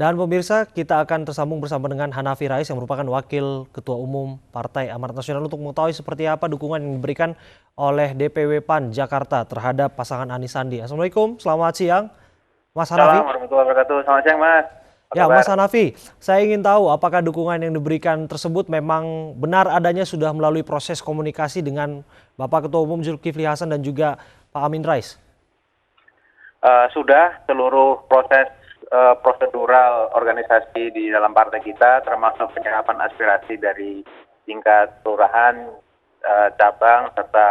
Dan pemirsa, kita akan tersambung bersama dengan Hanafi Rais yang merupakan Wakil Ketua Umum Partai Amanat Nasional untuk mengetahui seperti apa dukungan yang diberikan oleh DPW PAN Jakarta terhadap pasangan Anies Sandi. Assalamualaikum, selamat siang Mas Salam Hanafi. warahmatullahi wabarakatuh. Selamat siang, Mas. Apa Ya kabar? Mas Hanafi, saya ingin tahu apakah dukungan yang diberikan tersebut memang benar adanya sudah melalui proses komunikasi dengan Bapak Ketua Umum Zulkifli Hasan dan juga Pak Amin Rais? Sudah seluruh proses prosedural organisasi di dalam partai kita, termasuk penyerapan aspirasi dari tingkat kelurahan, cabang, serta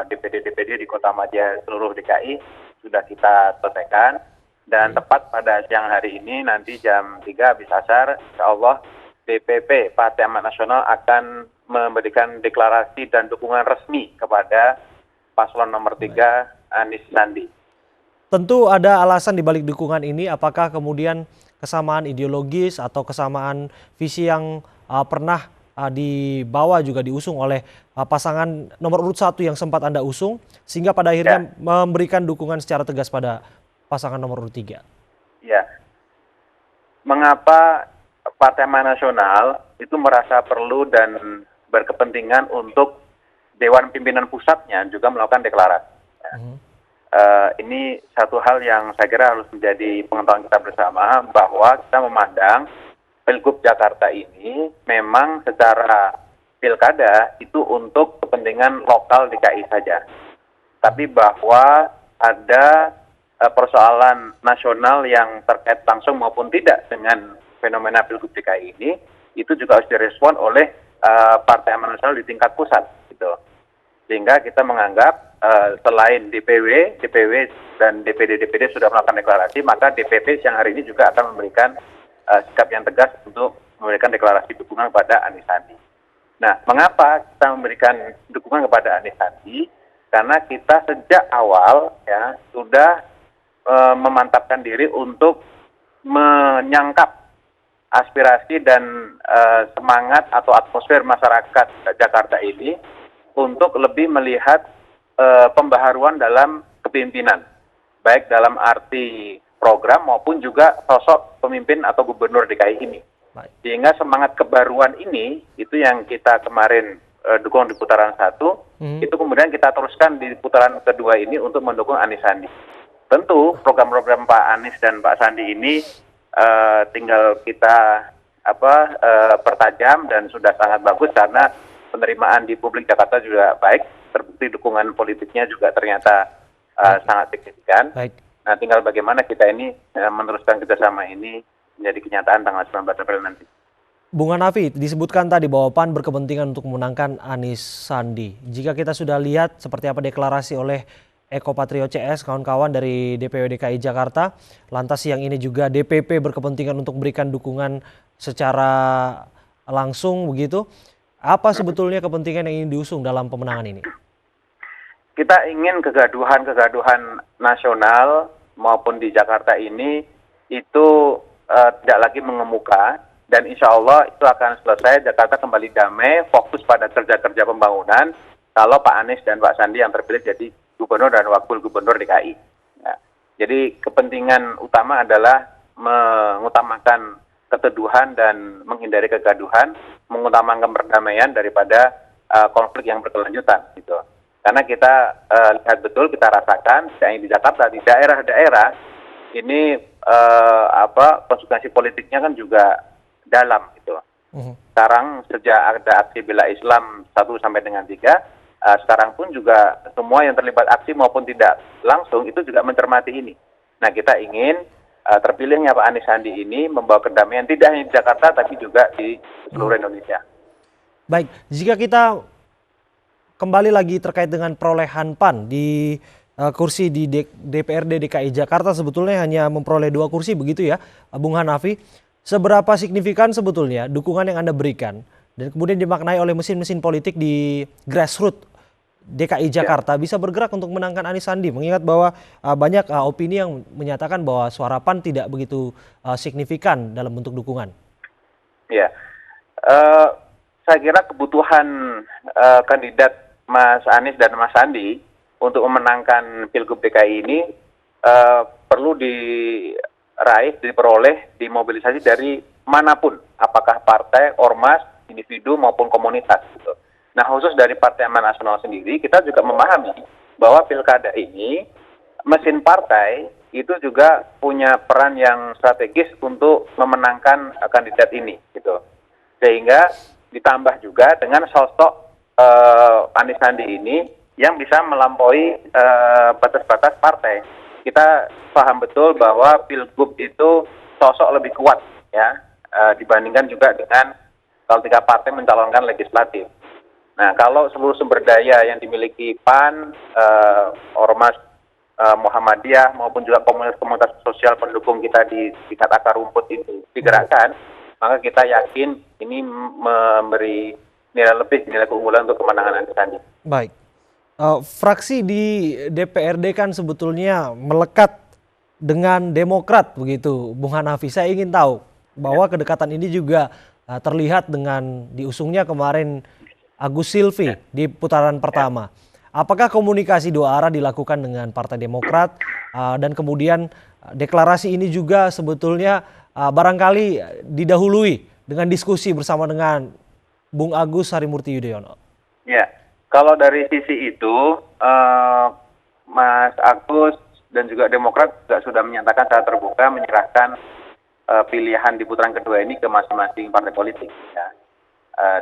DPD-DPD di Kota Madia seluruh DKI sudah kita selesaikan. Dan tepat pada siang hari ini, nanti jam 3 habis asar, insya Allah DPP Partai Amanat Nasional akan memberikan deklarasi dan dukungan resmi kepada paslon nomor 3 Anies Sandi. Tentu ada alasan di balik dukungan ini, apakah kemudian kesamaan ideologis atau kesamaan visi yang pernah dibawa juga diusung oleh pasangan nomor urut 1 yang sempat Anda usung, sehingga pada akhirnya Ya, memberikan dukungan secara tegas pada pasangan nomor urut 3. ya. Mengapa Partai Amanat Nasional itu merasa perlu dan berkepentingan untuk Dewan Pimpinan Pusatnya juga melakukan deklarasi. Ini satu hal yang saya kira harus menjadi pengetahuan kita bersama, bahwa kita memandang Pilgub Jakarta ini memang secara pilkada itu untuk kepentingan lokal DKI saja. Tapi bahwa ada persoalan nasional yang terkait langsung maupun tidak dengan fenomena Pilgub DKI ini, itu juga harus direspon oleh Partai Amanat Nasional di tingkat pusat, gitu. Sehingga kita menganggap selain DPW dan DPD sudah melakukan deklarasi, maka DPP siang hari ini juga akan memberikan sikap yang tegas untuk memberikan deklarasi dukungan kepada Anies Sandi. Nah, mengapa kita memberikan dukungan kepada Anies Sandi? Karena kita sejak awal ya sudah memantapkan diri untuk menyangkap aspirasi dan semangat atau atmosfer masyarakat Jakarta ini untuk lebih melihat pembaharuan dalam kepemimpinan, baik dalam arti program maupun juga sosok pemimpin atau gubernur DKI ini. Baik. Sehingga semangat kebaruan ini, itu yang kita kemarin dukung di putaran 1, itu kemudian kita teruskan di putaran kedua ini untuk mendukung Anies Sandi. Tentu program-program Pak Anies dan Pak Sandi ini tinggal kita pertajam dan sudah sangat bagus karena penerimaan di publik Jakarta juga baik, terbukti dukungan politiknya juga ternyata sangat signifikan. Baik. Nah, tinggal bagaimana kita ini meneruskan kerjasama ini menjadi kenyataan tanggal 19 April nanti. Bung Hanafi, disebutkan tadi bahwa PAN berkepentingan untuk memenangkan Anies Sandi. Jika kita sudah lihat seperti apa deklarasi oleh Eko Patrio CS, kawan-kawan dari DPW DKI Jakarta, lantas siang ini juga DPP berkepentingan untuk memberikan dukungan secara langsung begitu. Apa sebetulnya kepentingan yang ingin diusung dalam pemenangan ini? Kita ingin kegaduhan nasional maupun di Jakarta ini itu tidak lagi mengemuka, dan insya Allah itu akan selesai, Jakarta kembali damai, fokus pada kerja-kerja pembangunan kalau Pak Anies dan Pak Sandi yang terpilih jadi gubernur dan wakil gubernur DKI. Ya. Jadi kepentingan utama adalah mengutamakan keteduhan dan menghindari kegaduhan, mengutamakan perdamaian daripada konflik yang berkelanjutan, gitu. Karena kita lihat betul, kita rasakan di Jakarta, di daerah-daerah ini konsekuensi politiknya kan juga dalam, gitu. Sekarang sejak ada aksi bela Islam 1 sampai dengan 3, sekarang pun juga semua yang terlibat aksi maupun tidak langsung itu juga mencermati ini. Nah, kita ingin terpilihnya Pak Anies Sandi ini membawa kedamaian tidak hanya di Jakarta tapi juga di seluruh Indonesia. Baik, jika kita kembali lagi terkait dengan perolehan PAN di kursi di DPRD DKI Jakarta, sebetulnya hanya memperoleh 2 kursi begitu ya, Bung Hanafi. Seberapa signifikan sebetulnya dukungan yang Anda berikan dan kemudian dimaknai oleh mesin-mesin politik di grassroots DKI Jakarta bisa bergerak untuk menangkan Anies Sandi, mengingat bahwa banyak opini yang menyatakan bahwa suara PAN tidak begitu signifikan dalam bentuk dukungan. Ya, saya kira kebutuhan kandidat Mas Anies dan Mas Sandi untuk memenangkan Pilgub DKI ini perlu raih, diperoleh, dimobilisasi dari manapun, apakah partai, ormas, individu maupun komunitas. Gitu. Nah, khusus dari Partai Amanat Nasional sendiri, kita juga memahami bahwa pilkada ini, mesin partai itu juga punya peran yang strategis untuk memenangkan kandidat ini, gitu. Sehingga ditambah juga dengan sosok Anies Sandi ini yang bisa melampaui batas-batas partai. Kita paham betul bahwa Pilgub itu sosok lebih kuat, ya, dibandingkan juga dengan kalau 3 partai mencalonkan legislatif. Nah, kalau seluruh sumber daya yang dimiliki PAN, Ormas Muhammadiyah maupun juga komunitas-komunitas sosial pendukung kita di tingkat akar rumput itu digerakkan, maka kita yakin ini memberi nilai lebih, nilai keunggulan untuk kemenangan Anies Sandi. Baik. Fraksi di DPRD kan sebetulnya melekat dengan Demokrat begitu, Bung Hanafi. Saya ingin tahu bahwa kedekatan ini juga terlihat dengan diusungnya kemarin Agus Silvi di putaran pertama. Apakah komunikasi dua arah dilakukan dengan Partai Demokrat dan kemudian deklarasi ini juga sebetulnya barangkali didahului dengan diskusi bersama dengan Bung Agus Harimurti Yudhoyono? Ya, kalau dari sisi itu, Mas Agus dan juga Demokrat juga sudah menyatakan secara terbuka menyerahkan pilihan di putaran kedua ini ke masing-masing partai politik. Ya.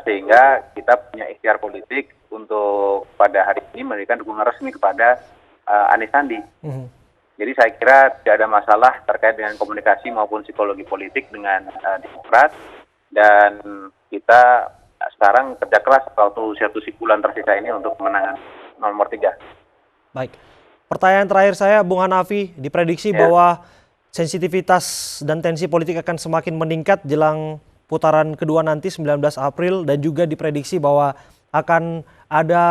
Sehingga kita punya ikhtiar politik untuk pada hari ini memberikan dukungan resmi kepada Anies Sandi. Jadi saya kira tidak ada masalah terkait dengan komunikasi maupun psikologi politik dengan Demokrat, dan kita sekarang kerja keras waktu 1 bulan tersisa ini untuk kemenangan nomor 3. Baik. Pertanyaan terakhir saya, Bung Hanafi, diprediksi bahwa sensitivitas dan tensi politik akan semakin meningkat jelang putaran kedua nanti 19 April dan juga diprediksi bahwa akan ada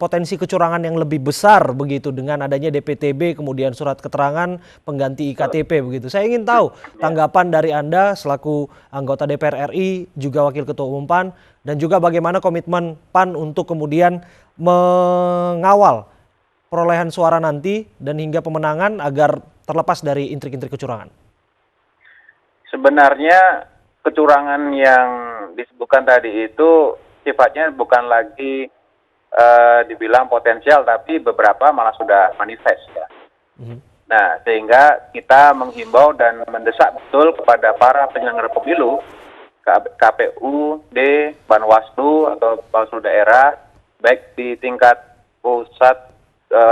potensi kecurangan yang lebih besar begitu dengan adanya DPTB kemudian surat keterangan pengganti IKTP begitu. Saya ingin tahu tanggapan dari Anda selaku anggota DPR RI juga Wakil Ketua Umum PAN dan juga bagaimana komitmen PAN untuk kemudian mengawal perolehan suara nanti dan hingga pemenangan agar terlepas dari intrik-intrik kecurangan. Sebenarnya kecurangan yang disebutkan tadi itu sifatnya bukan lagi dibilang potensial, tapi beberapa malah sudah manifest. Ya. Nah, sehingga kita menghimbau dan mendesak betul kepada para penyelenggara pemilu, KPU, Banwaslu atau Bawaslu daerah, baik di tingkat pusat,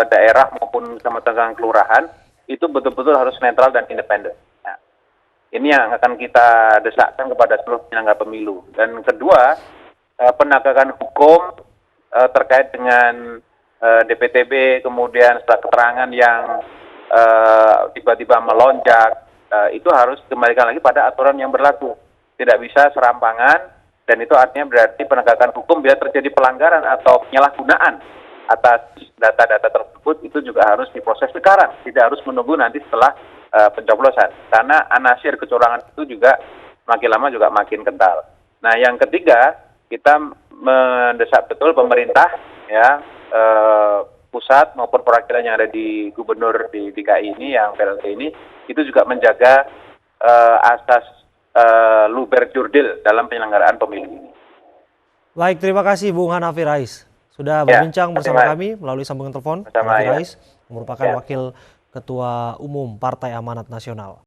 daerah maupun kecamatan kelurahan, itu betul-betul harus netral dan independen. Nah, ini yang akan kita desakkan kepada seluruh penyelenggara pemilu. Dan kedua, penegakan hukum terkait dengan DPTB, kemudian surat keterangan yang tiba-tiba melonjak, itu harus dikembalikan lagi pada aturan yang berlaku. Tidak bisa serampangan, dan itu artinya berarti penegakan hukum bila terjadi pelanggaran atau penyalahgunaan atas data-data tersebut itu juga harus diproses sekarang, tidak harus menunggu nanti setelah pencoblosan. Karena anasir kecurangan itu juga makin lama juga makin kental. Nah, yang ketiga, kita mendesak betul pemerintah, ya, pusat maupun perwakilan yang ada di gubernur di DKI ini, yang PLT ini, itu juga menjaga asas luber jurdil dalam penyelenggaraan pemilu ini. Baik, terima kasih Bung Hanafi Rais sudah berbincang bersama kami melalui sambungan telepon. Hanafi Rais merupakan Wakil Ketua Umum Partai Amanat Nasional.